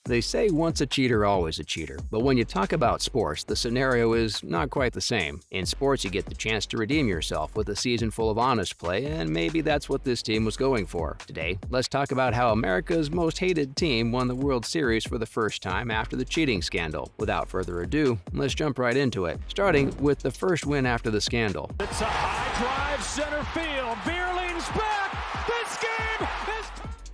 They say once a cheater, always a cheater, but when you talk about sports, the scenario is not quite the same. In sports, you get the chance to redeem yourself with a season full of honest play, and maybe that's what this team was going for. Today, let's talk about how America's most hated team won the World Series for the first time after the cheating scandal. Without further ado, let's jump right into it, starting with the first win after the scandal. It's a high drive center field. Beer leans back. This game is...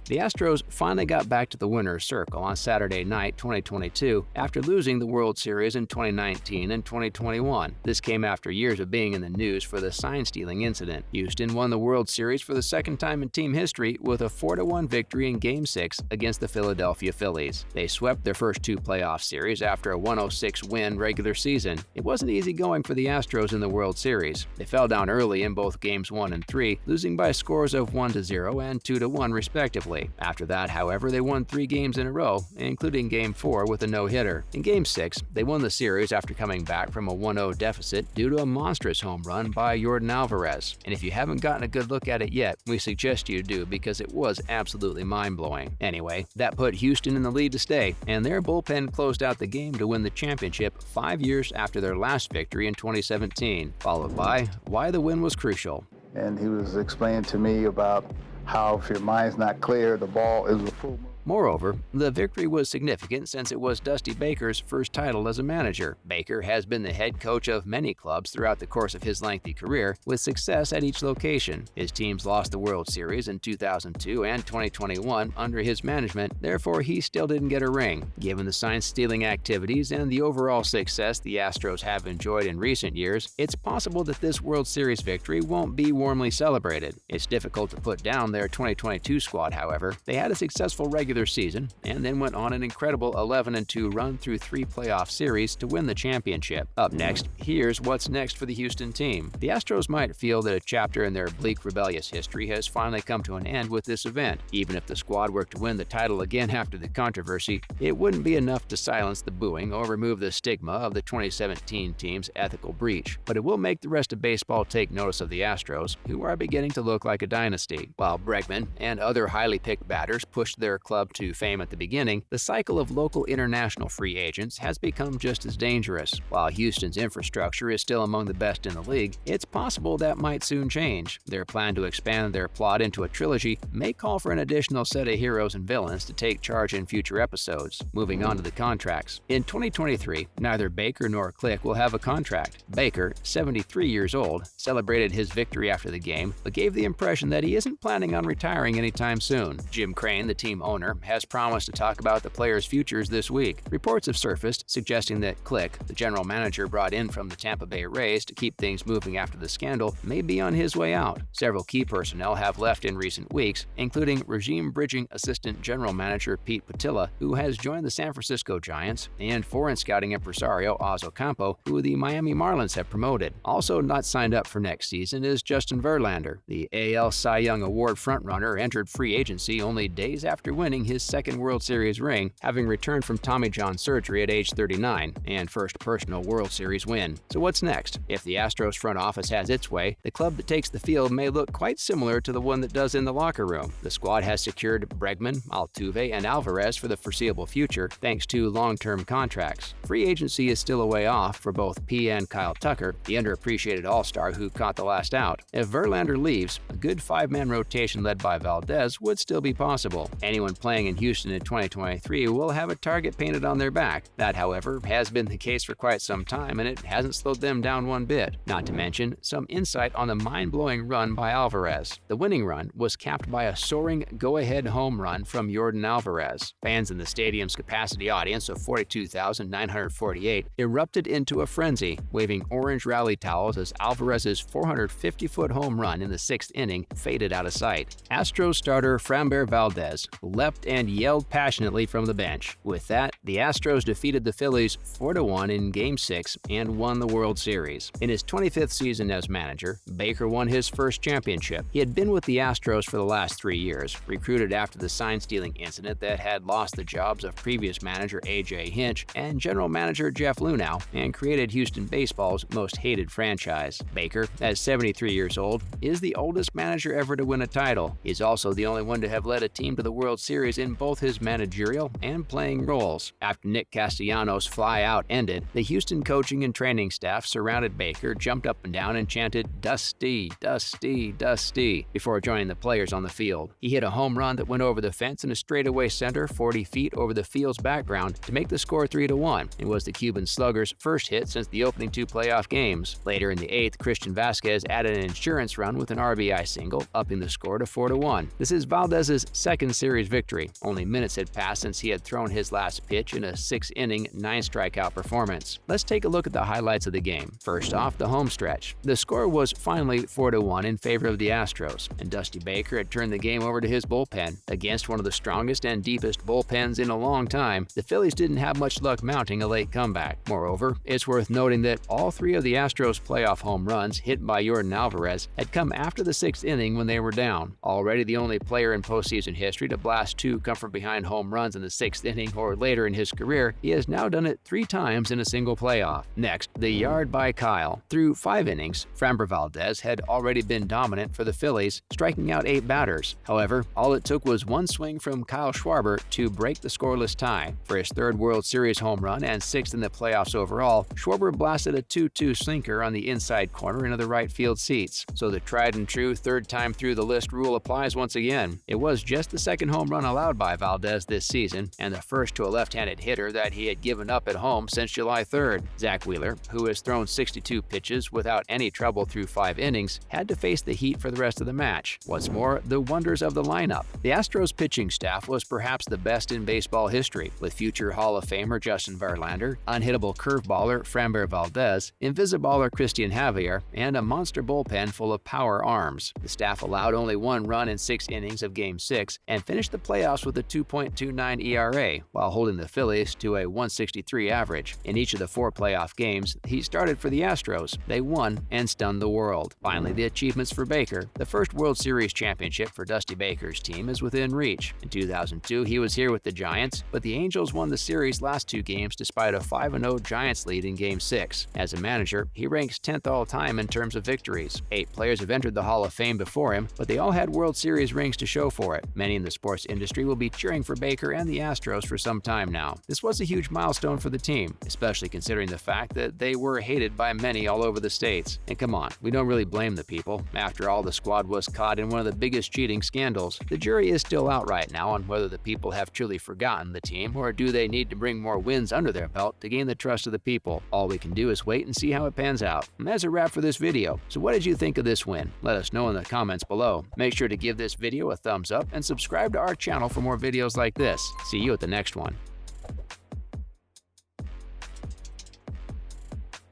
The Astros finally got back to the winner's circle on Saturday night 2022 after losing the World Series in 2019 and 2021. This came after years of being in the news for the sign-stealing incident. Houston won the World Series for the second time in team history with a 4-1 victory in Game 6 against the Philadelphia Phillies. They swept their first two playoff series after a 106-win regular season. It wasn't easy going for the Astros in the World Series. They fell down early in both Games 1 and 3, losing by scores of 1-0 and 2-1 respectively. After that, however, they won 3 games in a row, including Game 4 with a no-hitter. In Game 6, they won the series after coming back from a 1-0 deficit due to a monstrous home run by Yordan Alvarez. And if you haven't gotten a good look at it yet, we suggest you do because it was absolutely mind-blowing. Anyway, that put Houston in the lead to stay, and their bullpen closed out the game to win the championship 5 years after their last victory in 2017, followed by why the win was crucial. And he was explaining to me about how if your mind's not clear, the ball is a full move. Moreover, the victory was significant since it was Dusty Baker's first title as a manager. Baker has been the head coach of many clubs throughout the course of his lengthy career, with success at each location. His teams lost the World Series in 2002 and 2021 under his management, therefore he still didn't get a ring. Given the sign-stealing activities and the overall success the Astros have enjoyed in recent years, it's possible that this World Series victory won't be warmly celebrated. It's difficult to put down their 2022 squad, however. They had a successful regular season and then went on an incredible 11-2 run through 3 playoff series to win the championship. Up next, here's what's next for the Houston team. The Astros might feel that a chapter in their bleak, rebellious history has finally come to an end with this event. Even if the squad were to win the title again after the controversy, it wouldn't be enough to silence the booing or remove the stigma of the 2017 team's ethical breach. But it will make the rest of baseball take notice of the Astros, who are beginning to look like a dynasty. While Bregman and other highly picked batters pushed their club to fame at the beginning, the cycle of local international free agents has become just as dangerous. While Houston's infrastructure is still among the best in the league, it's possible that might soon change. Their plan to expand their plot into a trilogy may call for an additional set of heroes and villains to take charge in future episodes. Moving on to the contracts. In 2023, neither Baker nor Click will have a contract. Baker, 73 years old, celebrated his victory after the game, but gave the impression that he isn't planning on retiring anytime soon. Jim Crane, the team owner, has promised to talk about the players' futures this week. Reports have surfaced suggesting that Click, the general manager brought in from the Tampa Bay Rays to keep things moving after the scandal, may be on his way out. Several key personnel have left in recent weeks, including regime-bridging assistant general manager Pete Patilla, who has joined the San Francisco Giants, and foreign scouting impresario Oz Ocampo, who the Miami Marlins have promoted. Also not signed up for next season is Justin Verlander. The AL Cy Young Award frontrunner entered free agency only days after winning his second World Series ring, having returned from Tommy John surgery at age 39 and first personal World Series win. So what's next? If the Astros front office has its way, the club that takes the field may look quite similar to the one that does in the locker room. The squad has secured Bregman, Altuve, and Alvarez for the foreseeable future thanks to long-term contracts. Free agency is still a way off for both P and Kyle Tucker, the underappreciated all-star who caught the last out. If Verlander leaves, a good 5-man rotation led by Valdez would still be possible. Anyone playing in Houston in 2023 will have a target painted on their back. That, however, has been the case for quite some time, and it hasn't slowed them down one bit. Not to mention some insight on the mind-blowing run by Alvarez. The winning run was capped by a soaring go-ahead home run from Yordan Alvarez. Fans in the stadium's capacity audience of 42,948 erupted into a frenzy, waving orange rally towels as Alvarez's 450-foot home run in the 6th inning faded out of sight. Astros starter Framber Valdez leapt and yelled passionately from the bench. With that, the Astros defeated the Phillies 4-1 in Game 6 and won the World Series. In his 25th season as manager, Baker won his first championship. He had been with the Astros for the last 3 years, recruited after the sign-stealing incident that had lost the jobs of previous manager A.J. Hinch and general manager Jeff Luhnow, and created Houston baseball's most hated franchise. Baker, at 73 years old, is the oldest manager ever to win a title. He's also the only one to have led a team to the World Series Series in both his managerial and playing roles. After Nick Castellanos' fly-out ended, the Houston coaching and training staff surrounded Baker, jumped up and down, and chanted, "Dusty, Dusty, Dusty," before joining the players on the field. He hit a home run that went over the fence in a straightaway center 40 feet over the field's background to make the score 3-1. It was the Cuban slugger's first hit since the opening 2 playoff games. Later in the 8th, Christian Vasquez added an insurance run with an RBI single, upping the score to 4-1. This is Valdez's second series victory. Only minutes had passed since he had thrown his last pitch in a 6-inning, 9-strikeout performance. Let's take a look at the highlights of the game. First off, the home stretch. The score was finally 4-1 in favor of the Astros, and Dusty Baker had turned the game over to his bullpen. Against one of the strongest and deepest bullpens in a long time, the Phillies didn't have much luck mounting a late comeback. Moreover, it's worth noting that all 3 of the Astros' playoff home runs, hit by Yordan Alvarez, had come after the 6th inning when they were down. Already the only player in postseason history to blast 2 come-from-behind home runs in the 6th inning or later in his career, he has now done it 3 times in a single playoff. Next, the yard by Kyle. Through 5 innings, Framber Valdez had already been dominant for the Phillies, striking out 8 batters. However, all it took was one swing from Kyle Schwarber to break the scoreless tie. For his 3rd World Series home run and 6th in the playoffs overall, Schwarber blasted a 2-2 sinker on the inside corner into the right field seats. So the tried and true 3rd time through the list rule applies once again. It was just the 2nd home run allowed by Valdez this season, and the first to a left-handed hitter that he had given up at home since July 3rd. Zach Wheeler, who has thrown 62 pitches without any trouble through 5 innings, had to face the heat for the rest of the match. What's more, the wonders of the lineup. The Astros pitching staff was perhaps the best in baseball history, with future Hall of Famer Justin Verlander, unhittable curveballer Framber Valdez, invisiballer Christian Javier, and a monster bullpen full of power arms. The staff allowed only 1 run in 6 innings of Game 6 and finished the playoffs with a 2.29 ERA, while holding the Phillies to a 163 average. In each of the 4 playoff games, he started for the Astros. They won and stunned the world. Finally, the achievements for Baker. The first World Series championship for Dusty Baker's team is within reach. In 2002, he was here with the Giants, but the Angels won the series' last 2 games despite a 5-0 Giants lead in Game 6. As a manager, he ranks 10th all-time in terms of victories. 8 players have entered the Hall of Fame before him, but they all had World Series rings to show for it. Many in the sports industry will be cheering for Baker and the Astros for some time now. This was a huge milestone for the team, especially considering the fact that they were hated by many all over the states. And come on, we don't really blame the people. After all, the squad was caught in one of the biggest cheating scandals. The jury is still out right now on whether the people have truly forgotten the team, or do they need to bring more wins under their belt to gain the trust of the people. All we can do is wait and see how it pans out. And that's a wrap for this video. So what did you think of this win? Let us know in the comments below. Make sure to give this video a thumbs up and subscribe to our channel for more videos like this. See you at the next one.